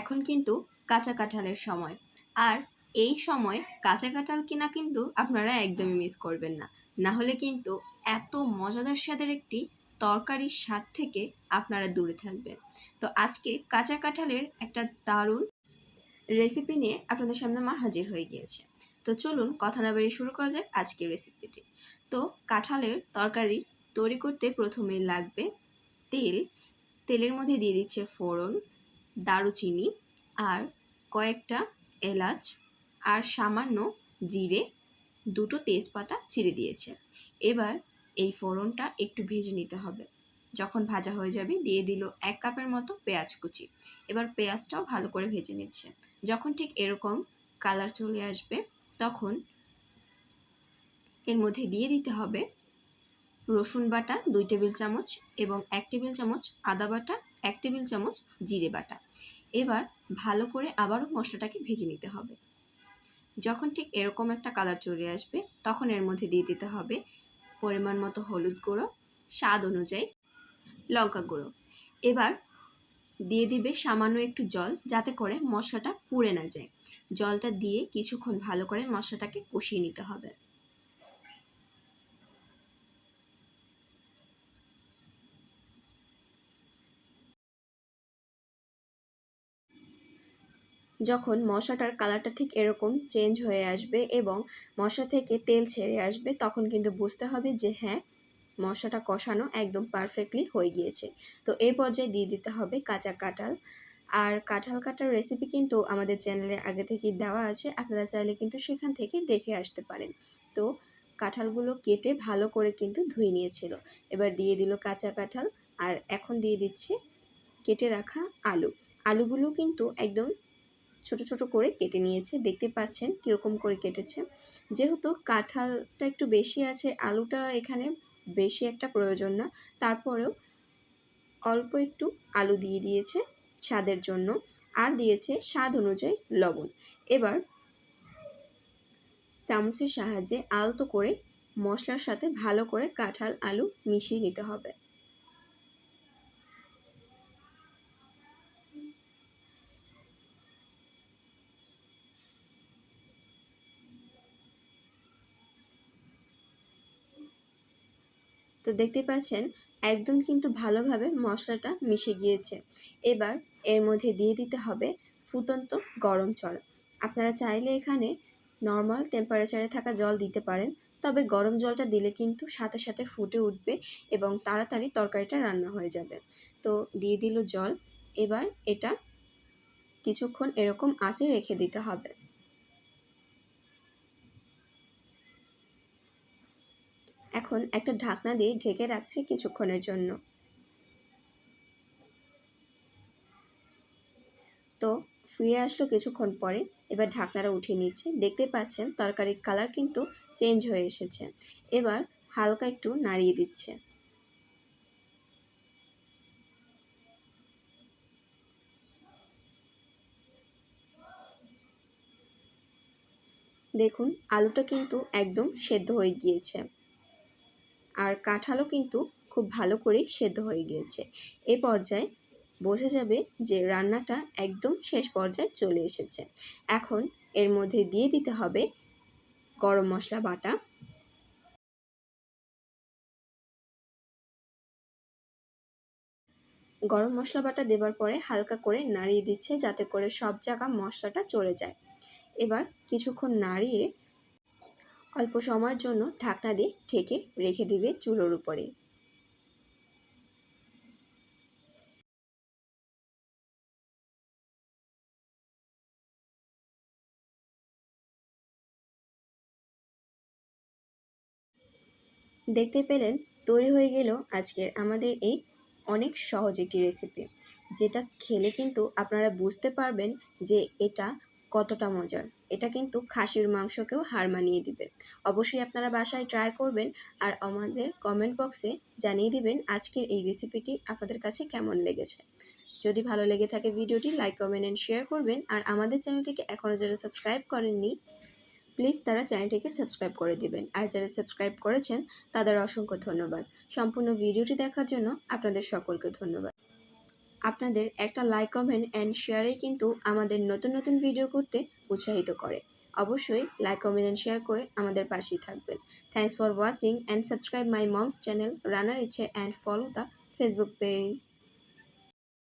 এখন কিন্তু কাঁচা কাঁঠালের সময়, আর এই সময় কাঁচা কাঁঠাল কিনা কিন্তু আপনারা একদমই মিস করবেন না। না হলে কিন্তু এত মজাদার স্বাদের একটি তরকারির স্বাদ থেকে আপনারা দূরে থাকবেন। তো আজকে কাঁচা কাঁঠালের একটা দারুণ রেসিপি নিয়ে আপনাদের সামনে মা হাজির হয়ে গিয়েছে। তো চলুন কথা না বাড়িয়ে শুরু করা যাক আজকের রেসিপিটি। তো কাঁঠালের তরকারি তৈরি করতে প্রথমেই লাগবে তেল। তেলের মধ্যে দিয়ে দিচ্ছে ফোড়ন, দারুচিনি আর কয়েকটা এলাচ আর সামান্য জিরে, দুটো তেজপাতা ছিঁড়ে দিয়েছে। এবার এই ফোড়নটা একটু ভেজে নিতে হবে। যখন ভাজা হয়ে যাবে দিয়ে দিল 1 কাপের মতো পেঁয়াজ কুচি। এবার পেঁয়াজটাও ভালো করে ভেজে নিচ্ছে। যখন ঠিক এরকম কালার চলে আসবে তখন এর মধ্যে দিয়ে দিতে হবে রসুন বাটা 2 টেবিল চামচ এবং 1 টেবিল চামচ আদা বাটা, 1 টেবিল চামচ জিরে বাটা। এবার ভালো করে আবারও মশলাটাকে ভেজে নিতে হবে। যখন ঠিক এরকম একটা কালার চলে আসবে তখন এর মধ্যে দিয়ে দিতে হবে পরিমাণ মতো হলুদ গুঁড়ো, স্বাদ অনুযায়ী লঙ্কা গুঁড়ো। এবার দিয়ে দিবে সামান্য একটু জল, যাতে করে মশলাটা পুড়ে না যায়। জলটা দিয়ে কিছুক্ষণ ভালো করে মশলাটাকে কষিয়ে নিতে হবে। যখন মশলাটার কালারটা ঠিক এরকম চেঞ্জ হয়ে আসবে এবং মশলা থেকে তেল ছেড়ে আসবে তখন কিন্তু বুঝতে হবে যে হ্যাঁ, মশলাটা কষানো একদম পারফেক্টলি হয়ে গিয়েছে। তো এই পর্যায়ে দিয়ে দিতে হবে কাঁচা কাঁঠাল। আর কাঁঠাল কাটার রেসিপি কিন্তু আমাদের চ্যানেলে আগে থেকেই দেওয়া আছে, আপনারা চাইলে কিন্তু সেখান থেকে দেখে আসতে পারেন। তো কাঁঠালগুলো কেটে ভালো করে কিন্তু ধুয়ে নিয়েছিল। এবার দিয়ে দিল কাঁচা কাঁঠাল, আর এখন দিয়ে দিচ্ছে কেটে রাখা আলু। আলুগুলো কিন্তু একদম ছোট ছোট করে কেটে নিয়েছে, দেখতে পাচ্ছেন কীরকম করে কেটেছে। যেহেতু কাঁঠালটা একটু বেশি আছে, আলুটা এখানে বেশি একটা প্রয়োজন না, তারপরেও অল্প একটু আলু দিয়ে দিয়েছে স্বাদের জন্য, আর দিয়েছে স্বাদ অনুযায়ী লবণ। এবার চামচের সাহায্যে আলতো করে মশলার সাথে ভালো করে কাঁঠাল আলু মিশিয়ে নিতে হবে। তো দেখতে পাচ্ছেন একদম কিন্তু ভালোভাবে মশলাটা মিশে গিয়েছে। এবার এর মধ্যে দিয়ে দিতে হবে ফুটন্ত গরম জল। আপনারা চাইলে এখানে নর্মাল টেম্পারেচারে থাকা জল দিতে পারেন, তবে গরম জলটা দিলে কিন্তু সাথে সাথে ফুটে উঠবে এবং তাড়াতাড়ি তরকারিটা রান্না হয়ে যাবে। তো দিয়ে দিল জল। এবার এটা কিছুক্ষণ এরকম আঁচে রেখে দিতে হবে। এখন একটা ঢাকনা দিয়ে ঢেকে রাখছি কিছুক্ষণের জন্য। তো ফিরে আসলো কিছুক্ষণ পরে। এবার ঢাকনাটা উঠিয়ে নিচ্ছি। দেখতে পাচ্ছেন তরকারির কালার কিন্তু চেঞ্জ হয়ে এসেছে। এবার হালকা একটু নাড়িয়ে দিচ্ছে। দেখুন আলুটা কিন্তু একদম সেদ্ধ হয়ে গিয়েছে, আর কাঁঠালও কিন্তু খুব ভালো করেই সেদ্ধ হয়ে গিয়েছে। এ পর্যায়ে বোঝা যাবে যে রান্নাটা একদম শেষ পর্যায়ে চলে এসেছে। এখন এর মধ্যে দিয়ে দিতে হবে গরম মশলা বাটা। গরম মশলা বাটা দেবার পরে হালকা করে নাড়িয়ে দিচ্ছে, যাতে করে সব জায়গা মশলাটা চলে যায়। এবার কিছুক্ষণ নাড়িয়ে অল্প সময়ের জন্য ঢাকনা দিয়ে ঢেকে রেখে দিবে চুলোর উপরে। দেখতে পেলেন তৈরি হয়ে গেল আজকের আমাদের এই অনেক সহজ একটি রেসিপি, যেটা খেলে কিন্তু আপনারা বুঝতে পারবেন যে এটা কতটা মজার। এটা কিন্তু খাসির মাংসকেও হার মানিয়ে দিবে। অবশ্যই আপনারা বাসায় ট্রাই করবেন আর আমাদের কমেন্ট বক্সে জানিয়ে দিবেন আজকের এই রেসিপিটি আপনাদের কাছে কেমন লেগেছে। যদি ভালো লেগে থাকে ভিডিওটি লাইক, কমেন্ট এন্ড শেয়ার করবেন। আর আমাদের চ্যানেলটিকে এখনও যারা সাবস্ক্রাইব করেননি প্লিজ তারা চ্যানেলটিকে সাবস্ক্রাইব করে দিবেন, আর যারা সাবস্ক্রাইব করেছেন তাদের অসংখ্য ধন্যবাদ। সম্পূর্ণ ভিডিওটি দেখার জন্য আপনাদের সকলকে ধন্যবাদ। আপনাদের একটা লাইক, কমেন্ট অ্যান্ড শেয়ারেই কিন্তু আমাদের নতুন নতুন ভিডিও করতে উৎসাহিত করে। অবশ্যই লাইক, কমেন্ট অ্যান্ড শেয়ার করে আমাদের পাশেই থাকবেন। Thanks for watching and subscribe my moms channel রান্নার ইচ্ছে and follow the Facebook page.